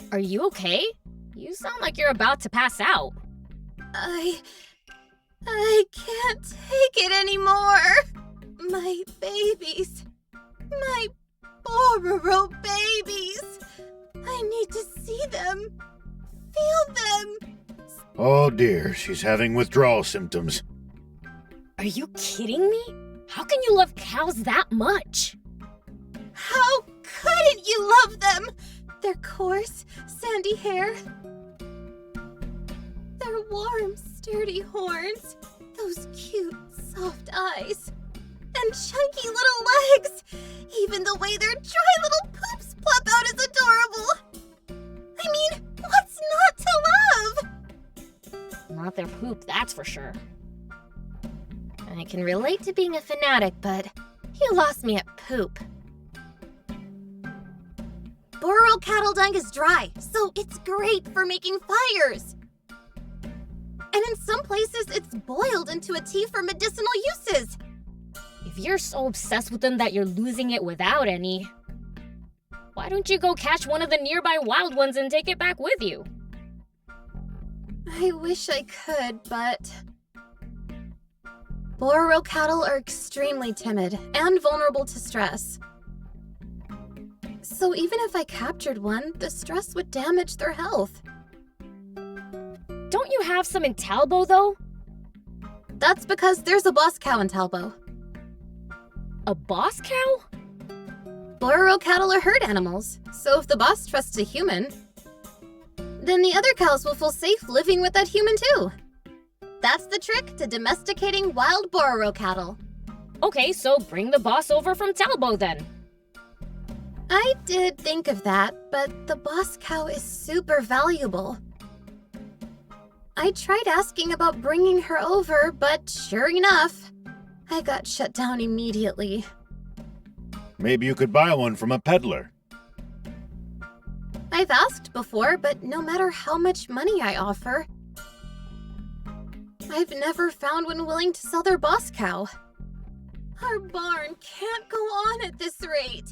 Are you okay? You sound like you're about to pass out. I can't take it anymore. My babies. My Bororo babies. I need to see them. Feel them. Oh dear, she's having withdrawal symptoms. Are you kidding me? How can you love cows that much? How couldn't you love them? Their coarse, sandy hair. Their warm, sturdy horns. Those cute, soft eyes. And chunky little legs. Even the way their dry little poops plop out is adorable. I mean, what's not to love? Not their poop, that's for sure. I can relate to being a fanatic, but you lost me at poop. Bororo cattle dung is dry, so it's great for making fires. And in some places, it's boiled into a tea for medicinal uses. If you're so obsessed with them that you're losing it without any, why don't you go catch one of the nearby wild ones and take it back with you? I wish I could, but Bororo cattle are extremely timid and vulnerable to stress. So even if I captured one, the stress would damage their health. Don't you have some in Talbo, though? That's because there's a boss cow in Talbo. A boss cow? Bororo cattle are herd animals, so if the boss trusts a human, then the other cows will feel safe living with that human too. That's the trick to domesticating wild Bororo cattle. Okay, so bring the boss over from Talbo then. I did think of that, but the boss cow is super valuable. I tried asking about bringing her over, but sure enough, I got shut down immediately. Maybe you could buy one from a peddler. I've asked before, but no matter how much money I offer, I've never found one willing to sell their boss cow. Our barn can't go on at this rate,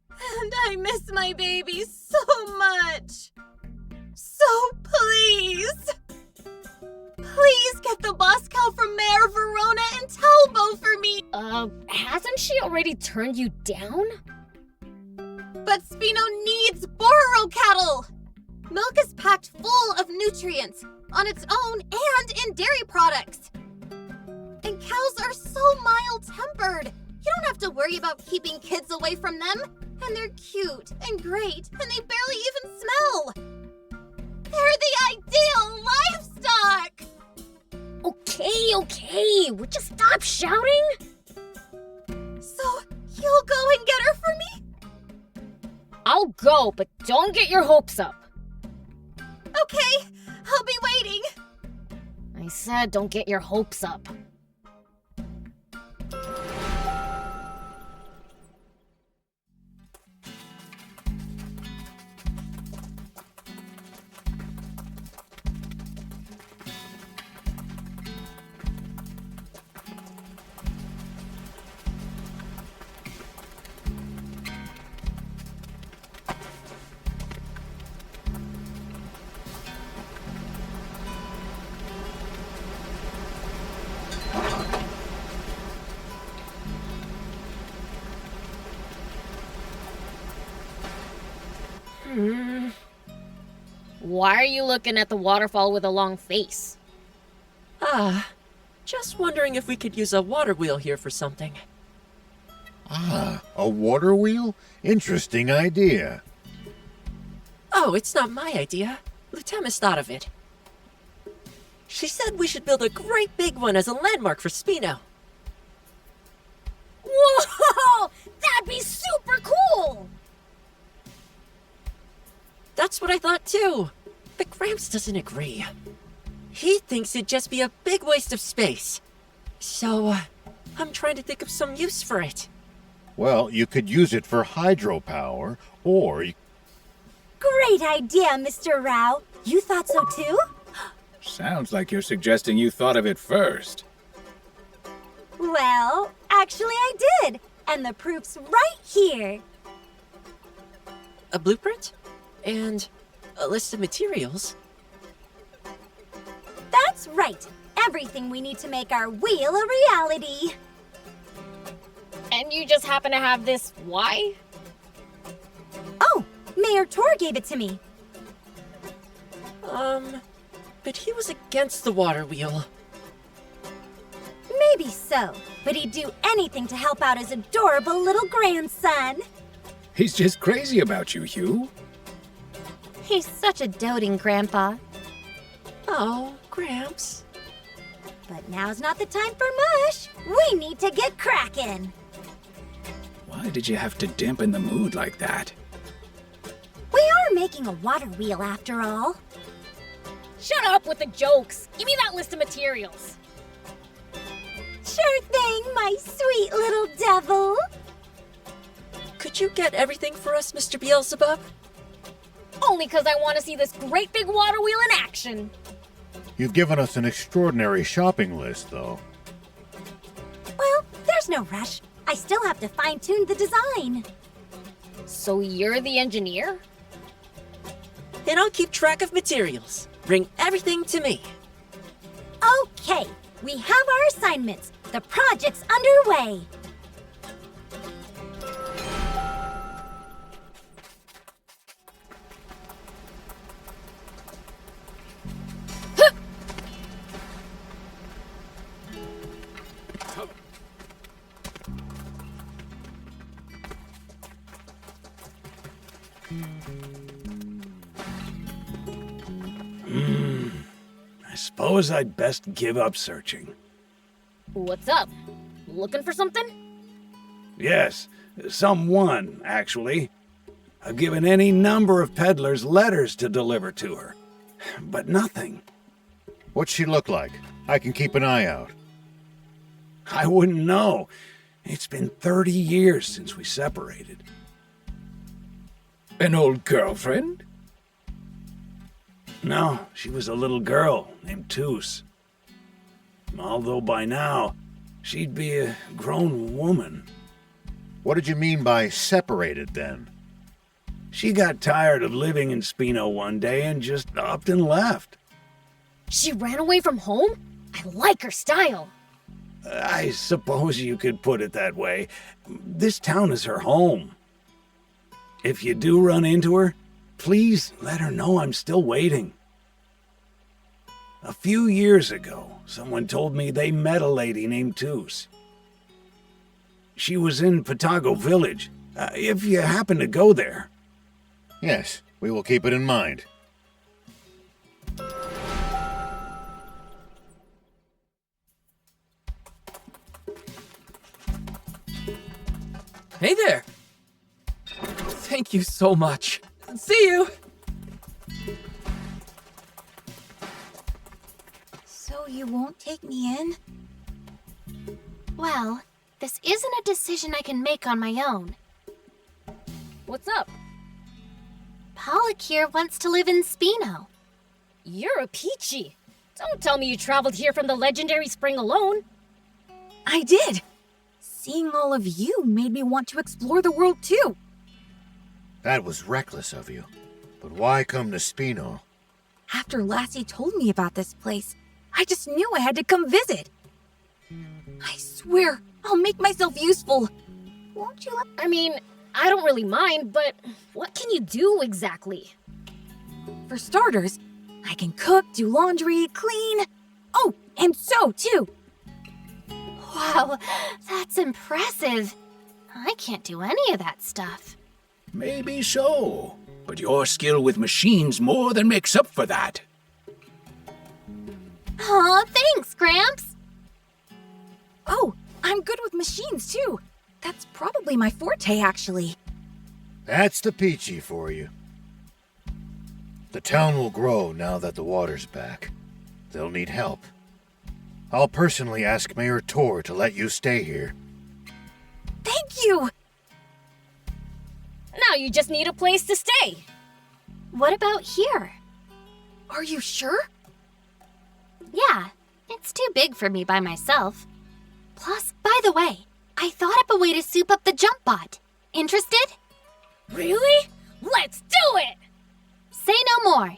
and I miss my baby so much. So please, please get the boss cow from Mayor Verona and Talbo for me. Hasn't she already turned you down? But Spino needs Bororo cattle! Milk is packed full of nutrients on its own and in dairy products. And cows are so mild-tempered. You don't have to worry about keeping kids away from them. And they're cute and great, and they barely even smell. They're the ideal livestock! Okay, would you stop shouting? So, you'll go and get her for me? I'll go, but don't get your hopes up. Okay, I'll be waiting. I said don't get your hopes up. Why are you looking at the waterfall with a long face? Just wondering if we could use a water wheel here for something. Ah, a water wheel? Interesting idea. Oh, it's not my idea. Lutemis thought of it. She said we should build a great big one as a landmark for Spino. Whoa! That'd be super cool! That's what I thought too. But Gramps doesn't agree. He thinks it'd just be a big waste of space. So, I'm trying to think of some use for it. Well, you could use it for hydropower, or Great idea, Mr. Rao. You thought so too? Sounds like you're suggesting you thought of it first. Well, actually I did. And the proof's right here. A blueprint? And a list of materials? That's right. Everything we need to make our wheel a reality. And you just happen to have this why? Oh, Mayor Tor gave it to me. But he was against the water wheel. Maybe so, but he'd do anything to help out his adorable little grandson. He's just crazy about you, Hugh. He's such a doting grandpa. Oh, Gramps. But now's not the time for mush. We need to get cracking. Why did you have to dampen the mood like that? We are making a water wheel after all. Shut up with the jokes. Give me that list of materials. Sure thing, my sweet little devil. Could you get everything for us, Mr. Beelzebub? Only because I want to see this great big water wheel in action. you've given us an extraordinary shopping list, though. Well, there's no rush. I still have to fine-tune the design. So you're the engineer? And I'll keep track of materials. Bring everything to me. Okay, we have our assignments. The project's underway. I suppose I'd best give up searching. What's up? Looking for something? Yes, someone, actually. I've given any number of peddlers letters to deliver to her, but nothing. What's she look like? I can keep an eye out. I wouldn't know. It's been 30 years since we separated. An old girlfriend? No, she was a little girl named Toos. Although by now, she'd be a grown woman. What did you mean by separated, then? She got tired of living in Spino one day and just upped and left. She ran away from home? I like her style. I suppose you could put it that way. This town is her home. If you do run into her, please let her know I'm still waiting. A few years ago, someone told me they met a lady named Toos. She was in Patago Village, if you happen to go there. Yes, we will keep it in mind. Hey there! Thank you so much. See you! So you won't take me in? Well, this isn't a decision I can make on my own. What's up? Akira wants to live in Spino. You're a peachy. Don't tell me you traveled here from the legendary spring alone. I did. Seeing all of you made me want to explore the world too. That was reckless of you. But why come to Spino? After Lassie told me about this place, I just knew I had to come visit. I swear, I'll make myself useful. Won't you let... I mean, I don't really mind, but what can you do exactly? For starters, I can cook, do laundry, clean. Oh, and sew too. Wow, that's impressive. I can't do any of that stuff. Maybe so, but your skill with machines more than makes up for that. Aw, thanks, Gramps. Oh, I'm good with machines too. That's probably my forte, actually. That's the Peachy for you. The town will grow now that the water's back. They'll need help. I'll personally ask Mayor Tor to let you stay here. Thank you! Now you just need a place to stay. What about here? Are you sure? Yeah, it's too big for me by myself. Plus, by the way, I thought up a way to soup up the jump bot. Interested? Really? Let's do it! Say no more.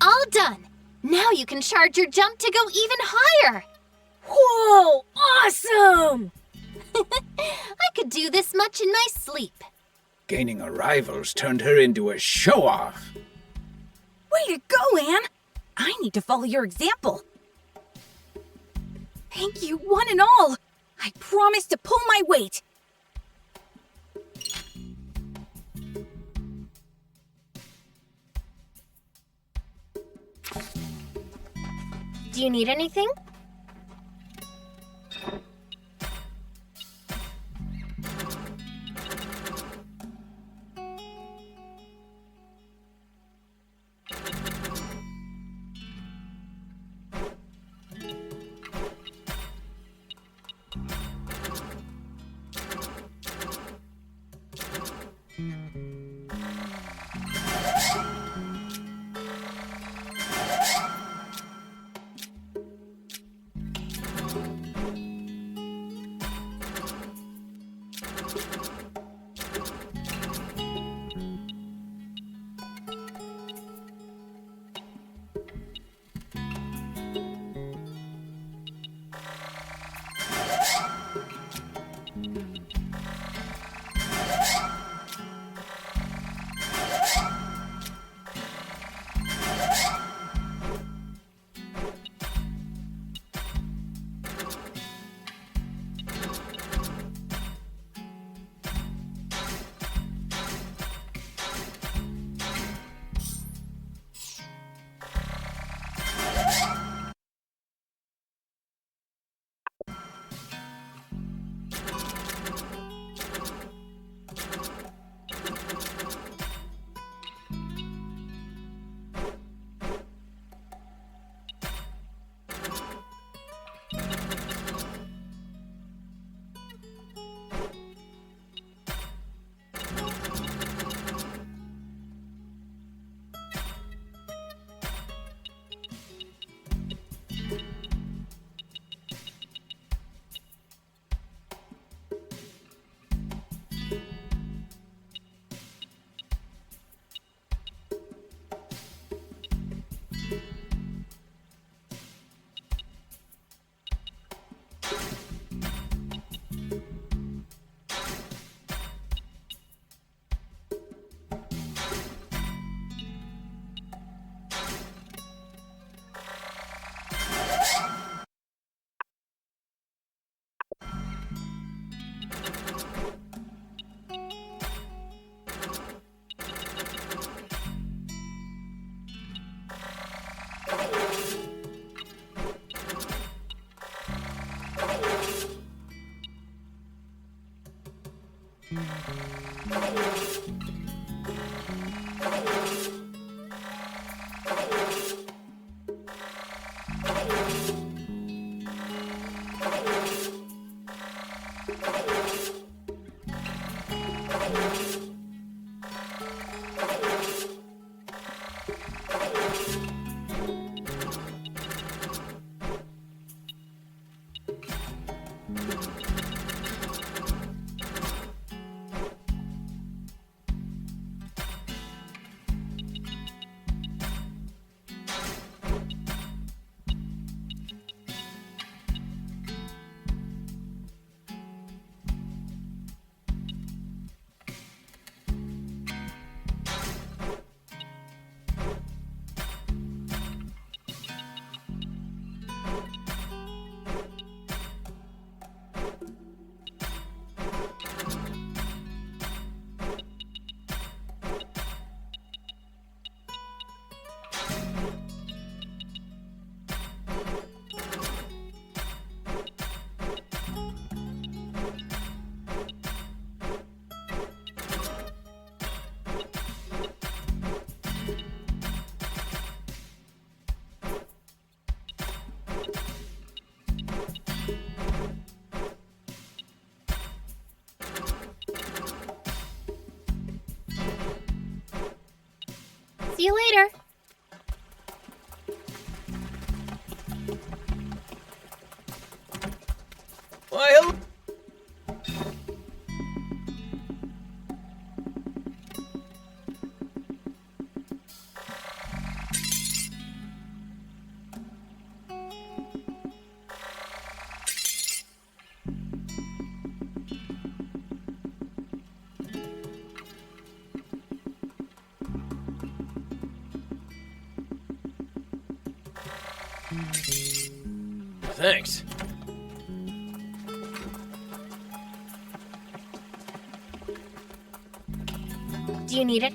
All done. Now you can charge your jump to go even higher. Whoa! Awesome! I could do this much in my sleep. Gaining a rival's turned her into a show-off. Way to go, Anne! I need to follow your example. Thank you, one and all. I promise to pull my weight. Do you need anything? See you later. Well, thanks. Do you need it?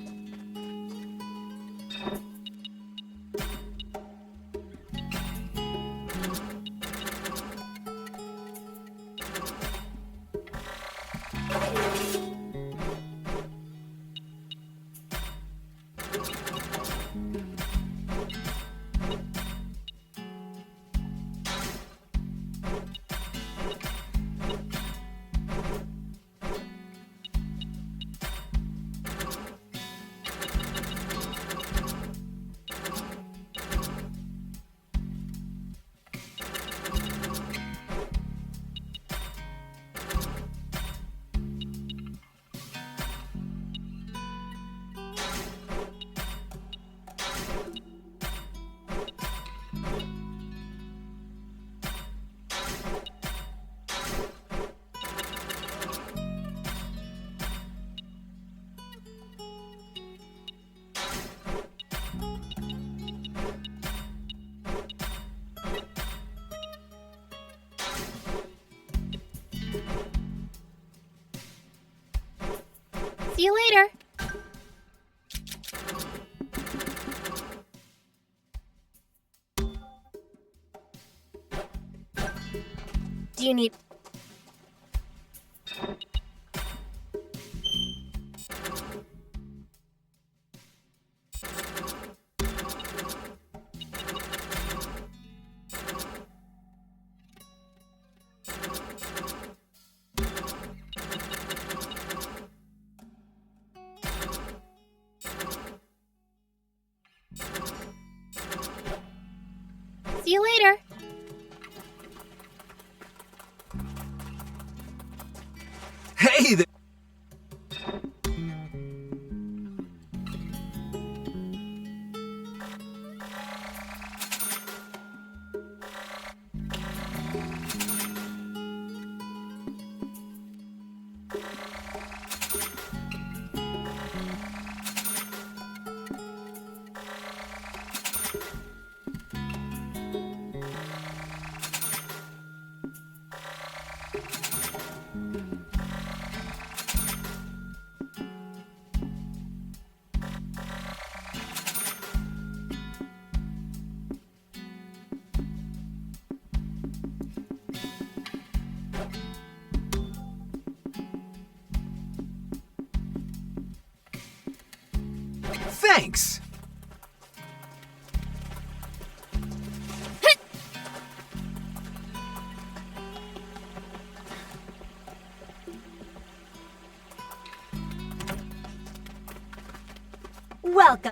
See you later. Do you need... See you later. Hey there. Thanks. Welcome.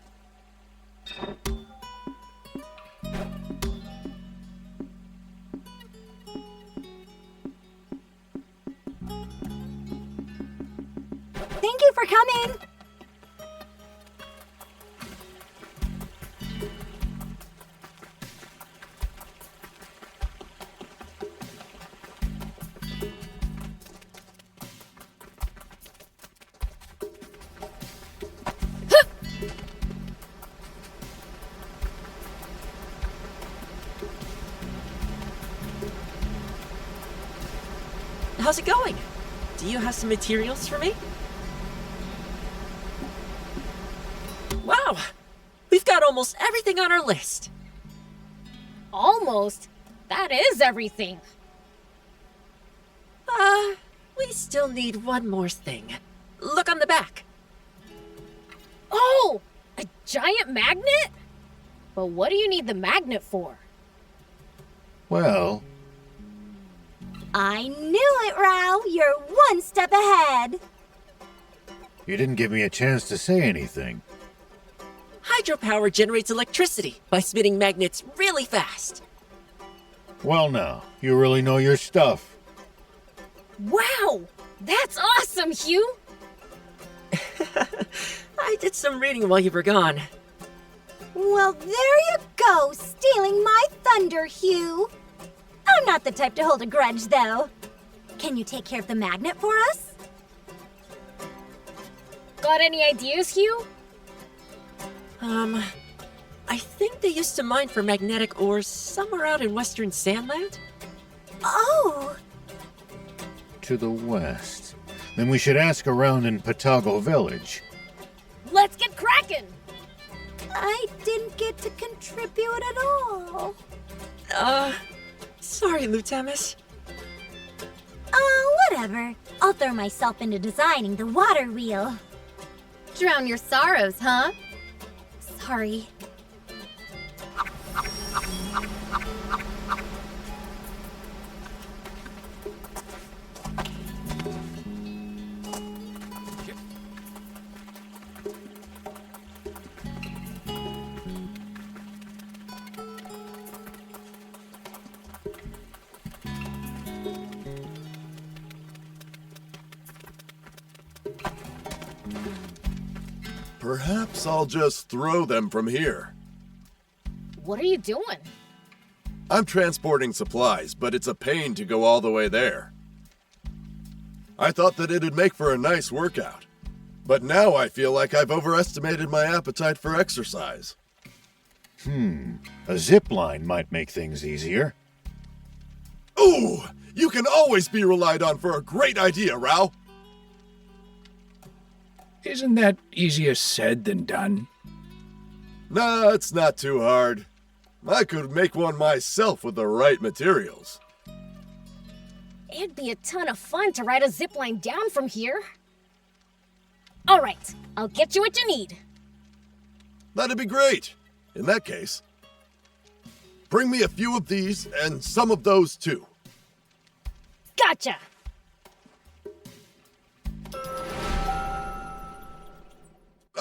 Thank you for coming. How's it going? Do you have some materials for me? Wow! We've got almost everything on our list. Almost. That is everything. We still need one more thing. Look on the back. Oh! A giant magnet? But what do you need the magnet for? Well, I knew it, Rao. You're one step ahead. you didn't give me a chance to say anything. Hydropower generates electricity by spinning magnets really fast. Well now, you really know your stuff. Wow! That's awesome, Hugh! I did some reading while you were gone. Well, there you go, stealing my thunder, Hugh. I'm not the type to hold a grudge, though. Can you take care of the magnet for us? Got any ideas, Hugh? I think they used to mine for magnetic ores somewhere out in western Sandland. Oh, To the west. Then we should ask around in Patago Village. Let's get cracking! I didn't get to contribute at all. Sorry, Lutamis. Oh, whatever. I'll throw myself into designing the water wheel. Drown your sorrows, huh? Sorry. Perhaps I'll just throw them from here. What are you doing? I'm transporting supplies, but it's a pain to go all the way there. I thought that it'd make for a nice workout, but now I feel like I've overestimated my appetite for exercise. A zip line might make things easier. Ooh! You can always be relied on for a great idea, Rao! Isn't that easier said than done? Nah, it's not too hard. I could make one myself with the right materials. It'd be a ton of fun to ride a zipline down from here. Alright, I'll get you what you need. That'd be great. In that case, bring me a few of these and some of those too. Gotcha!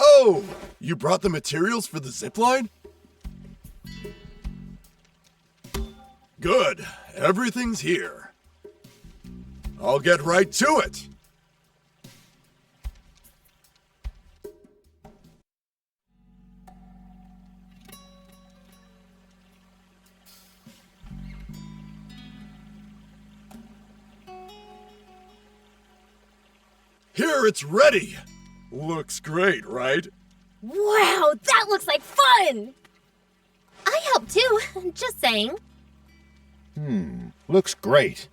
Oh, you brought the materials for the zipline? Good. Everything's here. I'll get right to it. Here, it's ready. Looks great, right? Wow, that looks like fun! I help too, just saying. Looks great.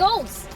goes.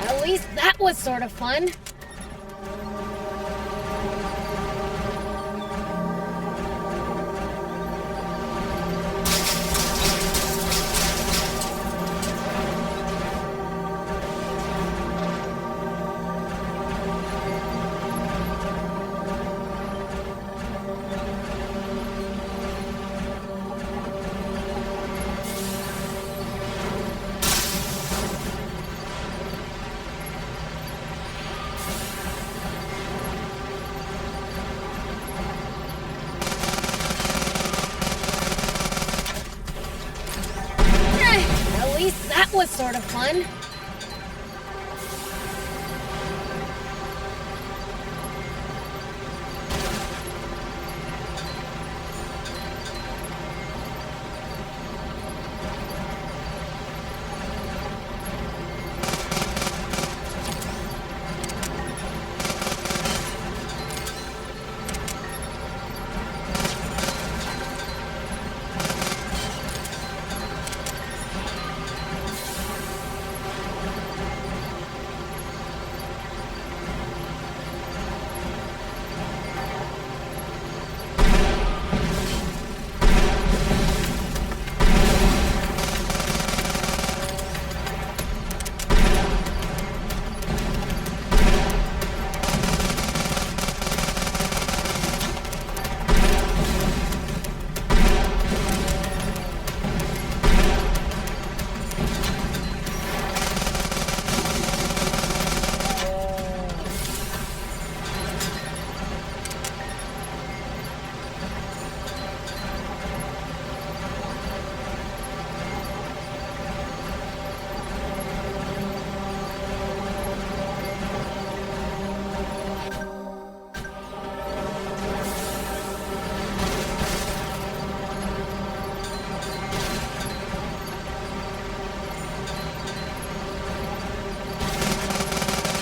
At least that was sort of fun. At least that was sort of fun.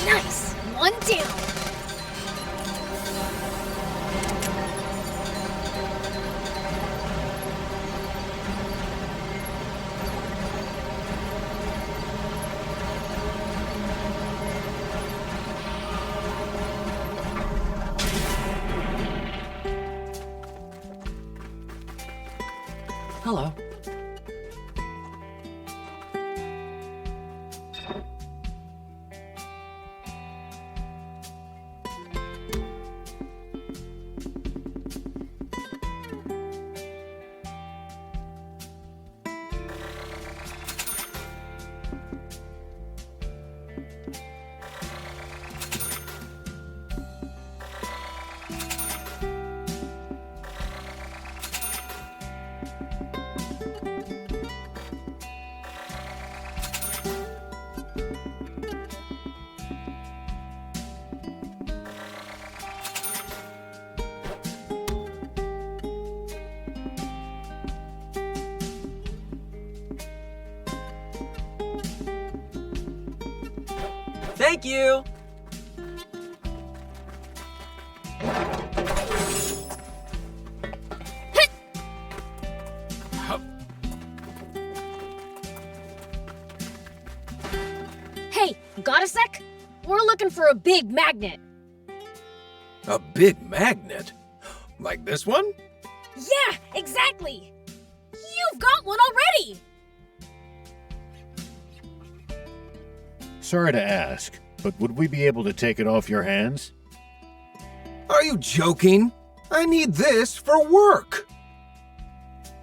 Nice! One down! Hello. Thank you! Hey, got a sec? We're looking for a big magnet. A big magnet? Like this one? Yeah, exactly! You've got one already! Sorry to ask, but would we be able to take it off your hands? Are you joking? I need this for work.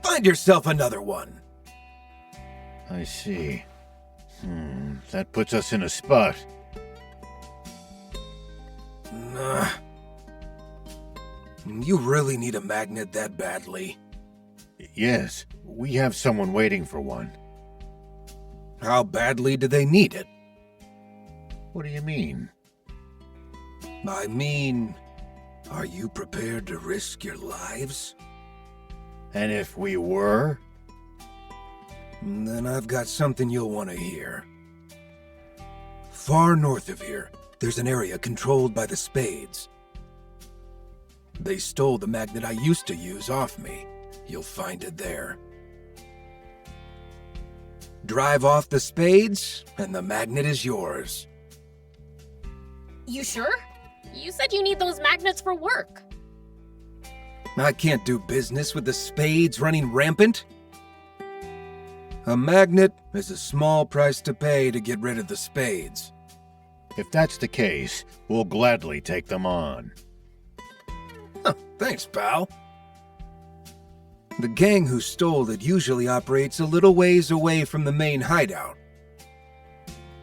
Find yourself another one. I see. That puts us in a spot. Nah. You really need a magnet that badly? Yes, we have someone waiting for one. How badly do they need it? What do you mean? I mean, are you prepared to risk your lives? And if we were? Then I've got something you'll want to hear. Far north of here, there's an area controlled by the Spades. They stole the magnet I used to use off me. You'll find it there. Drive off the Spades, and the magnet is yours. You sure? You said you need those magnets for work. I can't do business with the Spades running rampant. A magnet is a small price to pay to get rid of the Spades. If that's the case, we'll gladly take them on. Huh, thanks, pal. The gang who stole it usually operates a little ways away from the main hideout.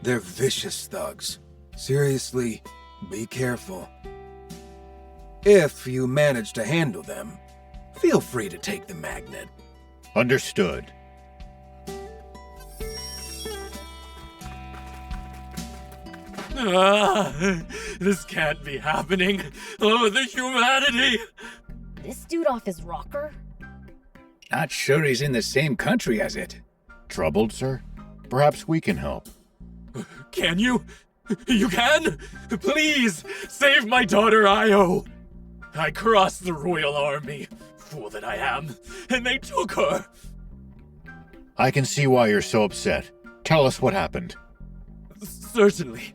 They're vicious thugs. Seriously, be careful. If you manage to handle them, feel free to take the magnet. Understood. This can't be happening. Oh, the humanity! This dude off his rocker? Not sure he's in the same country as it. Troubled, sir? Perhaps we can help. Can you? You can? Please, save my daughter Io! I crossed the royal army, fool that I am, and they took her! I can see why you're so upset. Tell us what happened. Certainly.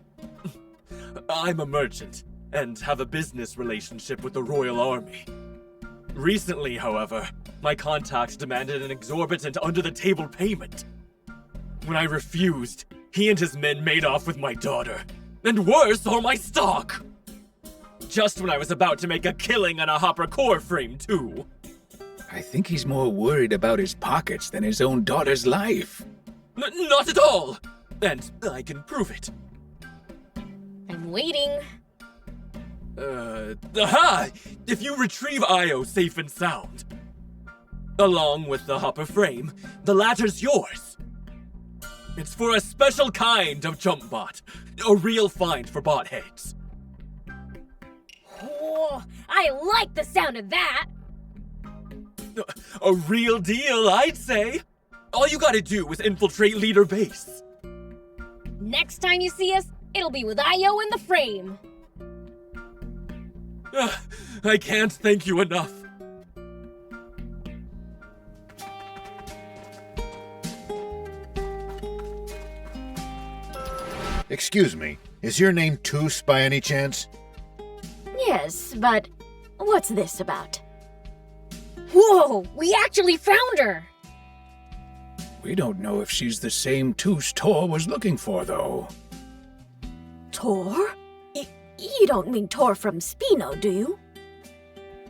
I'm a merchant, and have a business relationship with the royal army. Recently, however, my contact demanded an exorbitant under-the-table payment. When I refused, he and his men made off with my daughter. And worse, all my stock! Just when I was about to make a killing on a hopper core frame, too. I think he's more worried about his pockets than his own daughter's life. Not at all! And I can prove it. I'm waiting. Aha! If you retrieve Io safe and sound, along with the hopper frame, the latter's yours. It's for a special kind of jump bot, a real find for bot heads. Oh, I like the sound of that! A real deal, I'd say. All you gotta do is infiltrate leader base. Next time you see us, it'll be with Io in the frame. I can't thank you enough. Excuse me, is your name Toos by any chance? Yes, but what's this about? Whoa, we actually found her! We don't know if she's the same Toos Tor was looking for, though. Tor? You don't mean Tor from Spino, do you?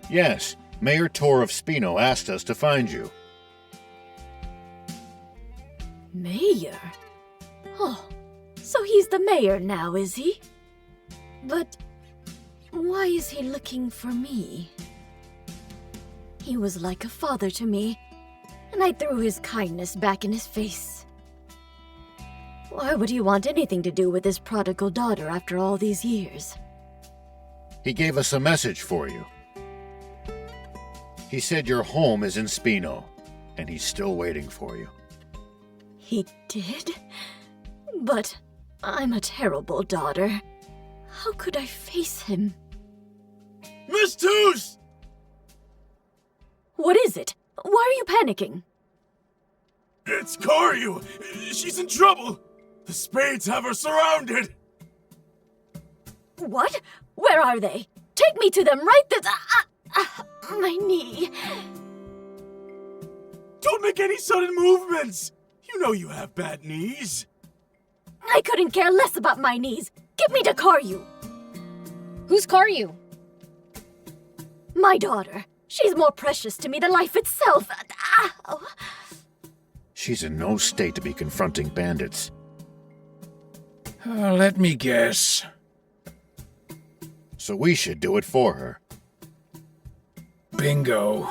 Yes, Mayor Tor of Spino asked us to find you. Mayor? Oh, so he's the mayor now, is he? But why is he looking for me? He was like a father to me, and I threw his kindness back in his face. Why would he want anything to do with his prodigal daughter after all these years? He gave us a message for you. He said your home is in Spino, and he's still waiting for you. He did? But I'm a terrible daughter. How could I face him? Miss Twos! What is it? Why are you panicking? It's Koryu! She's in trouble! The Spades have her surrounded! What? Where are they? Take me to them right this... my knee. Don't make any sudden movements! You know you have bad knees. I couldn't care less about my knees. Get me to Koryu. Who's Koryu? My daughter. She's more precious to me than life itself. She's in no state to be confronting bandits. Let me guess. So we should do it for her. Bingo.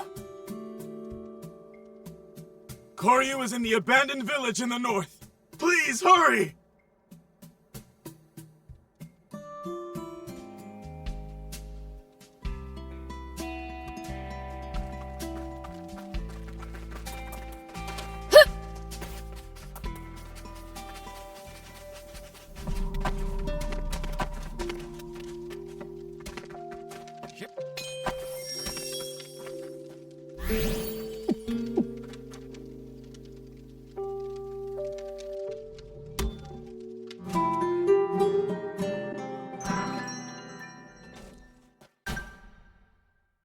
Koryu is in the abandoned village in the north. Please, hurry!